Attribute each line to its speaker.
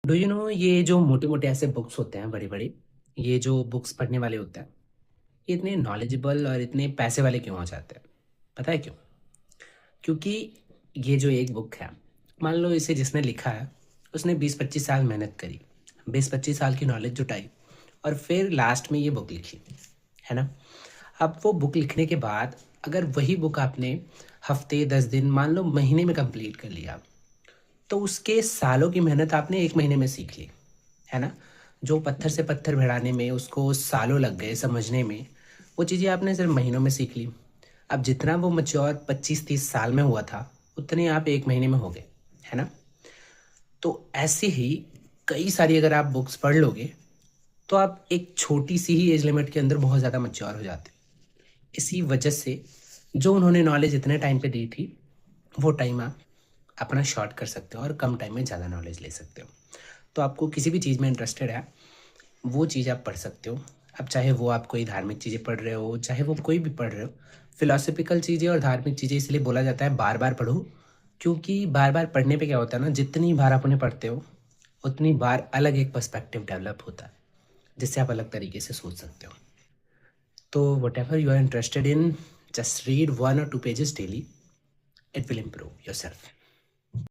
Speaker 1: Do you know ये जो मोटे-मोटे ऐसे बुक्स होते हैं बड़े-बड़े, ये जो बुक्स पढ़ने वाले होते हैं, ये इतने नॉलेजेबल और इतने पैसे वाले क्यों हो जाते हैं? पता है क्यों? क्योंकि ये जो एक बुक है, मान लो इसे जिसने लिखा है, उसने 20-25 साल मेहनत करी, 20-25 साल की नॉलेज जुटाई और फिर लास्ट में ये बुक लिखी, है ना? अब वो बुक लिखने के बाद अगर वही बुक आपने हफ़्ते, 10 दिन, मान लो महीने में कंप्लीट कर लिया, तो उसके सालों की मेहनत आपने 1 महीने में सीख ली, है ना? जो पत्थर से पत्थर भिड़ाने में उसको सालों लग गए समझने में, वो चीज़ें आपने सिर्फ़ महीनों में सीख ली। अब जितना वो मैच्योर 25-30 साल में हुआ था, उतने आप 1 महीने में हो गए, है ना? तो ऐसे ही कई सारी अगर आप बुक्स पढ़ लोगे, तो आप एक छोटी-सी ही एज लिमिट के अंदर बहुत ज़्यादा मैच्योर हो जाते हो। इसी वजह से जो उन्होंने नॉलेज इतने टाइम पे दी थी, वो टाइम आप अपना शॉर्ट कर सकते हो और कम टाइम में ज़्यादा नॉलेज ले सकते हो। तो आपको किसी भी चीज़ में इंटरेस्टेड है, वो चीज़ आप पढ़ सकते हो। अब चाहे वो आप कोई धार्मिक चीज़ें पढ़ रहे हो, चाहे वो कोई भी पढ़ रहे हो। फ़िलॉसफ़िकल चीज़ें और धार्मिक चीज़ें इसलिए बोला जाता है बार-बार पढ़ो, क्योंकि बार-बार पढ़ने पे क्या होता है ना, जितनी बार आप उन्हें पढ़ते हो, उतनी बार अलग एक पर्सपेक्टिव डेवलप होता है, जिससे आप अलग तरीके से सोच सकते हो। तो whatever you are interested in, just read 1 or 2 pages daily, it will improve yourself.